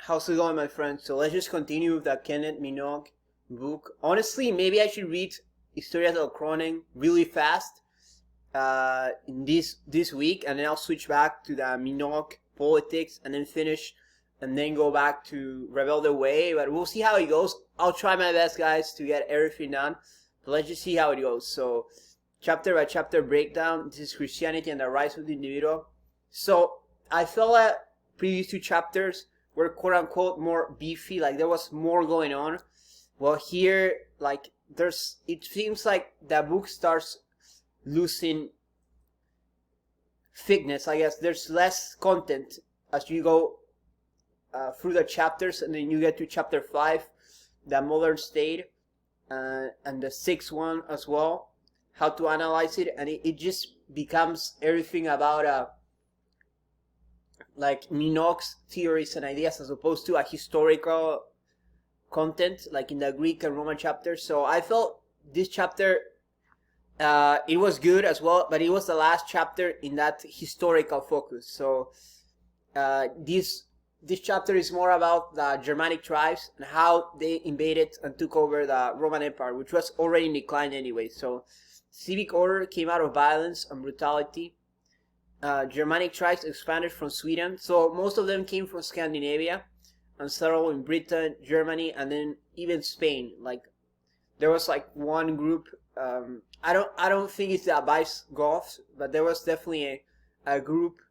How's it going, my friends? So let's just continue with the Kenneth Minogue book. Honestly, maybe I should read Historia del Cronen really fast in this week, and then I'll switch back to the Minogue Politics, and then finish, and then go back to Rebel the Way. But we'll see how it goes. I'll try my best, guys, to get everything done. But let's just see how it goes. So, chapter by chapter breakdown. This is Christianity and the Rise of the Individual. So I felt that previous two chapters were quote unquote more beefy, like there was more going on. Well, here, like it seems like the book starts losing thickness. I guess there's less content as you go through the chapters, and then you get to chapter 5, the modern state, and the 6th one as well, how to analyze it, and it just becomes everything about like Minogue's theories and ideas as opposed to a historical content like in the Greek and Roman chapters. So I felt this chapter it was good as well, but it was the last chapter in that historical focus. So this chapter is more about the Germanic tribes and how they invaded and took over the Roman Empire, which was already in decline anyway. So civic order came out of violence and brutality. Germanic tribes expanded from Sweden, so most of them came from Scandinavia and settled in Britain, Germany, and then even Spain. Like there was like one group. I don't think it's the Visigoths, but there was definitely a group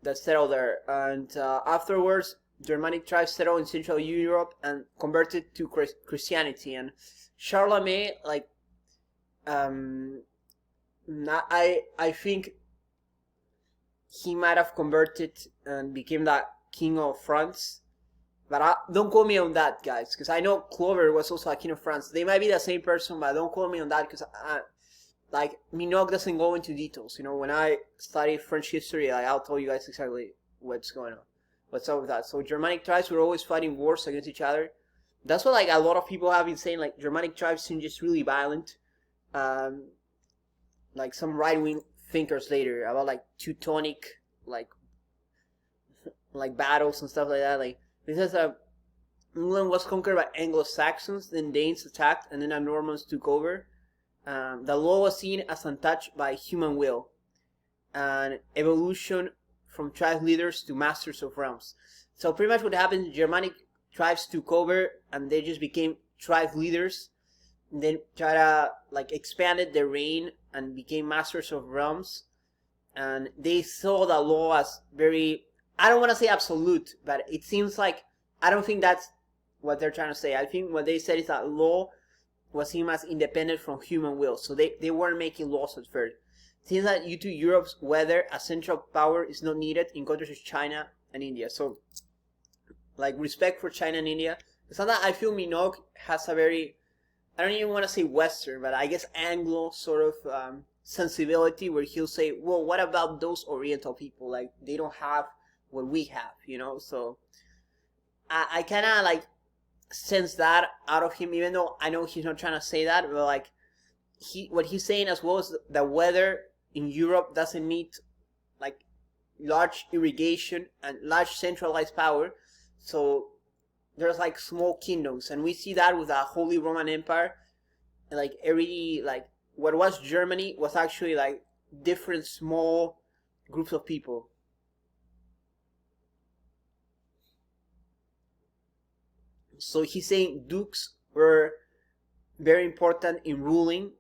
that settled there. And afterwards, Germanic tribes settled in Central Europe and converted to Christianity. And Charlemagne, like, I think he might have converted and became the king of France. But don't quote me on that, guys, because I know Clover was also a king of France. They might be the same person, but don't quote me on that, because like Minogue doesn't go into details. You know, when I study French history, I'll tell you guys exactly what's going on, what's up with that. So Germanic tribes were always fighting wars against each other. That's what like a lot of people have been saying. Like Germanic tribes seem just really violent. Like some right-wing thinkers later about like Teutonic like battles and stuff like that. Like this is England was conquered by Anglo-Saxons, then Danes attacked, and then the Normans took over. The law was seen as untouched by human will, and evolution from tribe leaders to masters of realms. So pretty much what happened, Germanic tribes took over and they just became tribe leaders, and then try to like expanded their reign and became masters of realms. And they saw the law as very, I don't want to say absolute, but it seems like, I don't think that's what they're trying to say. I think what they said is that law was seen as independent from human will. So they weren't making laws at first. It seems that due to Europe's weather, a central power is not needed in countries like China and India. So, like, respect for China and India. It's not that I feel Minogue has a very, I don't even want to say Western, but I guess Anglo sort of sensibility, where he'll say, well, what about those Oriental people? Like, they don't have what we have, you know? So I kind of like sense that out of him, even though I know he's not trying to say that, but like what he's saying as well is the weather in Europe doesn't meet like large irrigation and large centralized power. So there's like small kingdoms, and we see that with the Holy Roman Empire. Like what was Germany was actually like different small groups of people. So he's saying dukes were very important in ruling,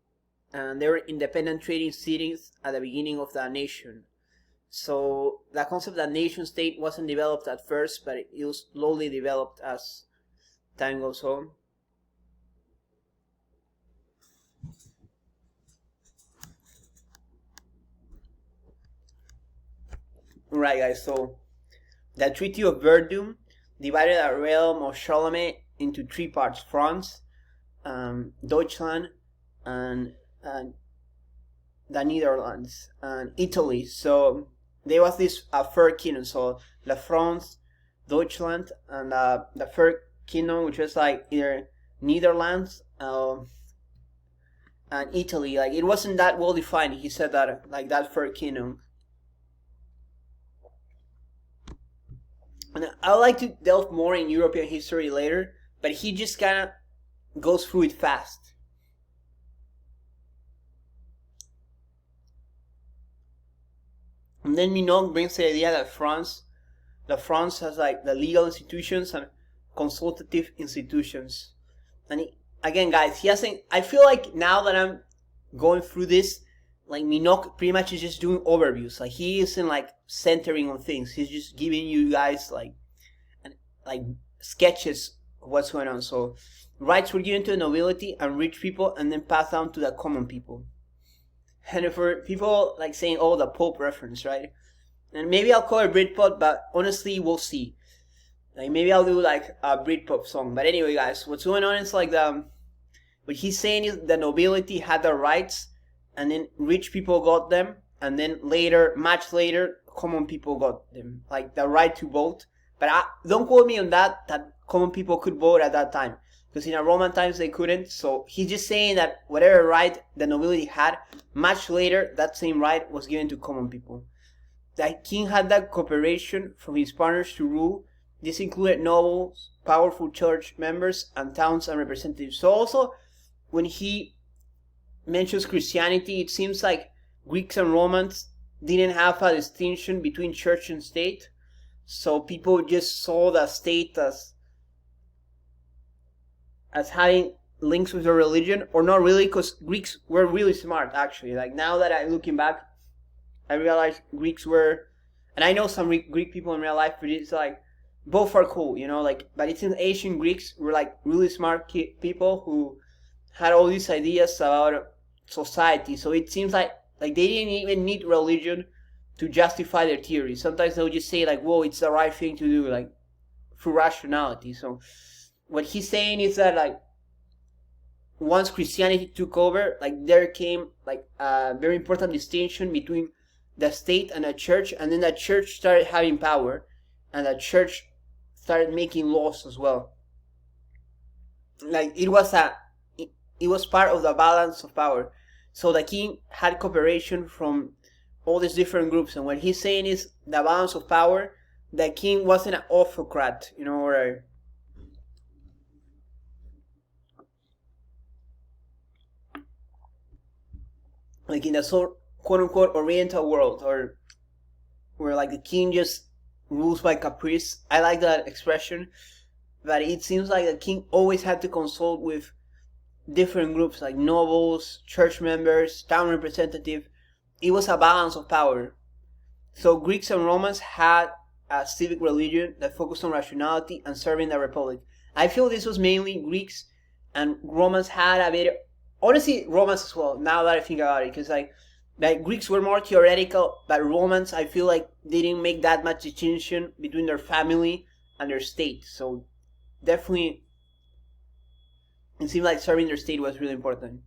and they were independent trading cities at the beginning of the nation. So the concept of nation state wasn't developed at first, but it was slowly developed as time goes on. Right, guys, so the Treaty of Verdun divided the realm of Charlemagne into 3 parts: France, Deutschland, and the Netherlands, and Italy. So there was this third kingdom, so La France, Deutschland, and the third kingdom, which was like either Netherlands and Italy. Like it wasn't that well defined. He said that like that third kingdom. And I'd like to delve more in European history later, but he just kind of goes through it fast. And then Minogue brings the idea that France has like the legal institutions and consultative institutions. And again, guys, he hasn't. I feel like now that I'm going through this, like Minogue pretty much is just doing overviews. Like he isn't like centering on things. He's just giving you guys like sketches of what's going on. So rights were given to the nobility and rich people, and then passed down to the common people. And for people like saying, "Oh, the Pope reference," right? And maybe I'll call it Britpop, but honestly, we'll see. Like maybe I'll do like a Britpop song. But anyway, guys, what's going on is like what he's saying is the nobility had their rights, and then rich people got them, and then later, much later, common people got them, like the right to vote. But don't quote me on that common people could vote at that time, because in the Roman times they couldn't. So he's just saying that whatever right the nobility had, much later that same right was given to common people. The king had that cooperation from his partners to rule. This included nobles, powerful church members, and towns and representatives. So also, when he mentions Christianity, it seems like Greeks and Romans didn't have a distinction between church and state. So people just saw the state as having links with their religion, or not really, because Greeks were really smart, actually. Like now that I'm looking back, I realize Greeks were, and I know some Greek people in real life, but it's like, both are cool, you know, like, but it seems ancient Greeks were like really smart people who had all these ideas about society. So it seems like they didn't even need religion to justify their theory. Sometimes they'll just say like, whoa, it's the right thing to do, like, through rationality. So what he's saying is that like, once Christianity took over, like there came like a very important distinction between the state and the church, and then the church started having power, and the church started making laws as well. Like it was part of the balance of power. So the king had cooperation from all these different groups, and what he's saying is the balance of power. The king wasn't an autocrat, you know, or like in the sort quote-unquote Oriental world, or where like the king just rules by caprice. I like that expression, but it seems like the king always had to consult with different groups like nobles, church members, town representative. It was a balance of power. So Greeks and Romans had a civic religion that focused on rationality and serving the republic. I feel this was mainly Greeks, and Romans had a bit, honestly Romans as well, now that I think about it, because like Greeks were more theoretical, but Romans, I feel like they didn't make that much distinction between their family and their state. So definitely it seemed like serving their state was really important.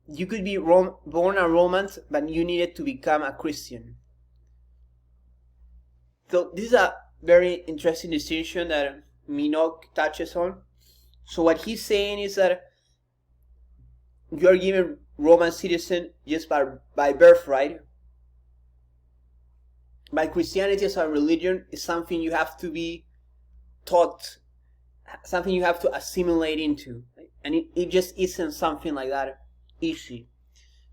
You could be born a Roman, but you needed to become a Christian. So this is a very interesting distinction that Minogue touches on. So what he's saying is that you are given Roman citizen just by birthright. But Christianity as a religion is something you have to be taught, something you have to assimilate into. And it just isn't something like that easy.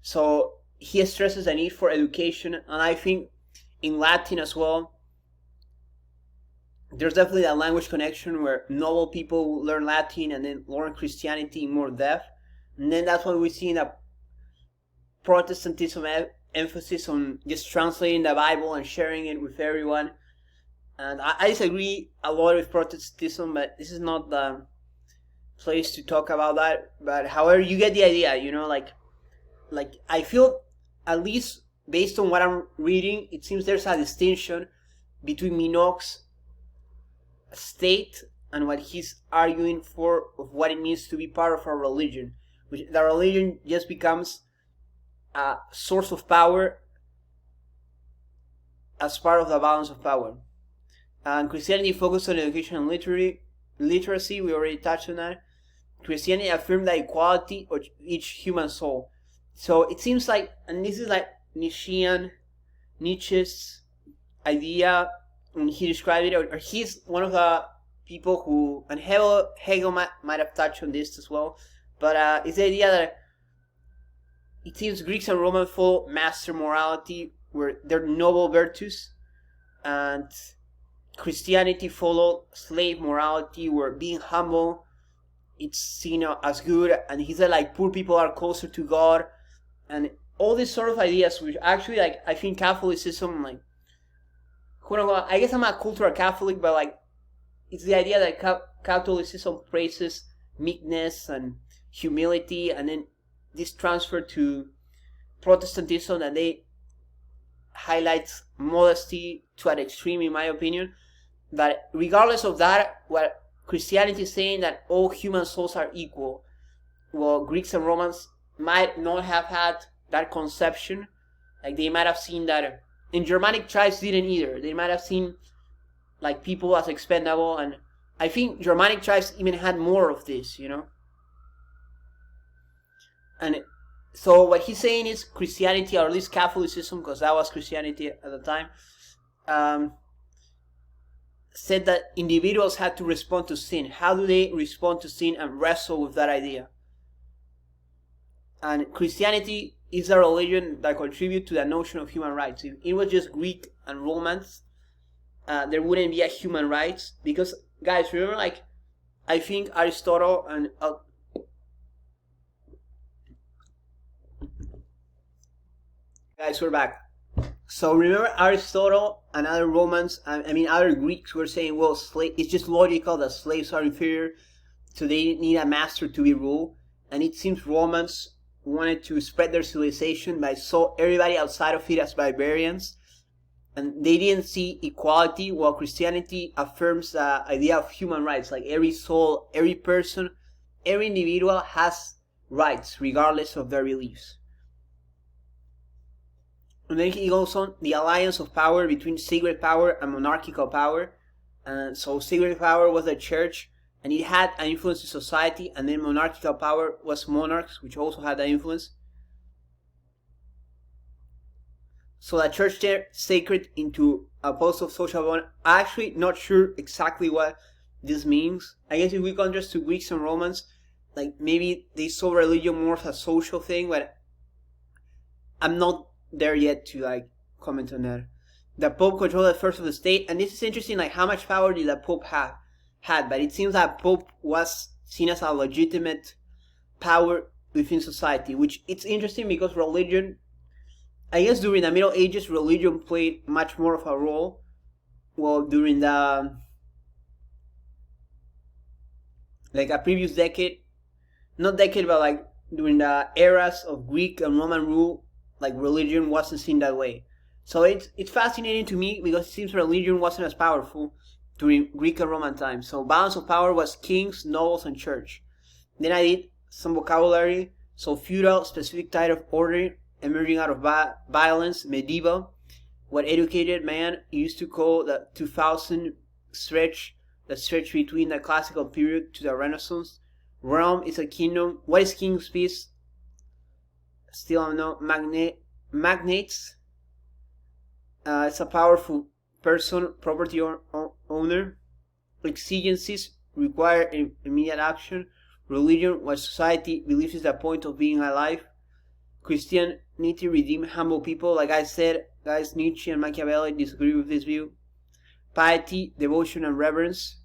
So he stresses the need for education, and I think in Latin as well, there's definitely a language connection where noble people learn Latin and then learn Christianity in more depth. And then that's what we see in the Protestantism emphasis on just translating the Bible and sharing it with everyone. And I disagree a lot with Protestantism, but this is not the place to talk about that. But however, you get the idea, you know, like I feel, at least based on what I'm reading, it seems there's a distinction between Minogue's state and what he's arguing for, of what it means to be part of a religion. Which the religion just becomes a source of power as part of the balance of power. And Christianity focused on education and literacy. We already touched on that. Christianity affirmed the equality of each human soul. So it seems like, and this is like Nietzsche's idea when he described it, or he's one of the people who, and Hegel might have touched on this as well, but it's the idea that it seems Greeks and Romans follow master morality, where they're noble virtues, and Christianity followed slave morality, where being humble, it's seen as good, and he said like poor people are closer to God, and all these sort of ideas, which actually like I think Catholicism, like, I guess I'm a cultural Catholic, but like it's the idea that Catholicism praises meekness and humility, and then this transfer to Protestantism, and they highlights modesty to an extreme, in my opinion. But regardless of that, what Christianity is saying, that all human souls are equal, well, Greeks and Romans might not have had that conception. Like they might have seen that, and Germanic tribes didn't either. They might have seen like people as expendable, and I think Germanic tribes even had more of this, And so what he's saying is Christianity, or at least Catholicism, because that was Christianity at the time, said that individuals had to respond to sin. How do they respond to sin and wrestle with that idea? And Christianity is a religion that contributes to the notion of human rights. If it was just Greek and Romans, there wouldn't be a human rights. Because, guys, remember, like, I think Aristotle and... guys, we're back. So remember Aristotle and other Romans, other Greeks were saying, well, it's just logical that slaves are inferior, so they need a master to be ruled. And it seems Romans wanted to spread their civilization by saw everybody outside of it as barbarians, and they didn't see equality, while Christianity affirms the idea of human rights. Like every soul, every person, every individual has rights regardless of their beliefs. And then he goes on the alliance of power between sacred power and monarchical power. So sacred power was the church, and it had an influence in society, and then monarchical power was monarchs, which also had an influence. So the church turned sacred into a post of social bond. I'm actually not sure exactly what this means. I guess if we contrast to Greeks and Romans, like maybe they saw religion more as a social thing, but I'm not there yet to like comment on that. The Pope controlled the affairs of the state, and this is interesting, like how much power did the Pope had, but it seems that Pope was seen as a legitimate power within society, which it's interesting because religion, I guess during the Middle Ages, religion played much more of a role. Well, during the like a previous decade, not decade, but like during the eras of Greek and Roman rule, like religion wasn't seen that way. So it's fascinating to me because it seems religion wasn't as powerful during Greek and Roman times. So balance of power was kings, nobles, and church. Then I did some vocabulary. So feudal, specific type of order emerging out of violence, medieval, what educated man used to call the 2000 stretch, the stretch between the classical period to the Renaissance. Realm is a kingdom. What is king's peace? Still I don't know. Magnates. It's a powerful person, property owner. Exigencies require immediate action. Religion, what society believes is the point of being alive. Christianity redeemed humble people. Like I said, guys, Nietzsche and Machiavelli disagree with this view. Piety, devotion, and reverence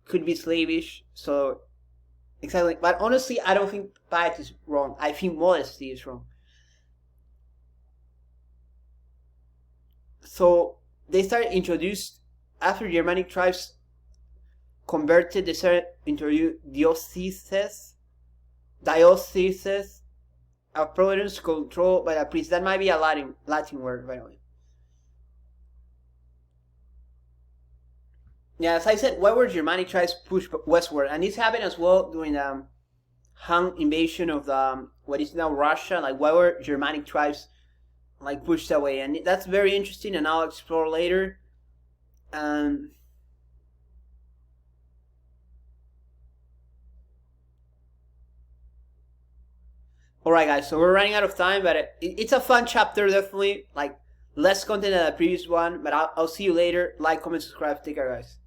could be slavish. So, exactly. But honestly, I don't think piety is wrong. I think modesty is wrong. So, they started introduced, after Germanic tribes converted, they started introduce dioceses, a province controlled by a priest. That might be a Latin word, by the way. Yeah, as I said, why were Germanic tribes pushed westward? And this happened as well during the Han invasion of the what is now Russia. Like, why were Germanic tribes like pushed away? And that's very interesting, and I'll explore later. Alright guys, so we're running out of time, but it's a fun chapter, definitely. Like less content than the previous one, but I'll see you later. Like, comment, subscribe. Take care, guys.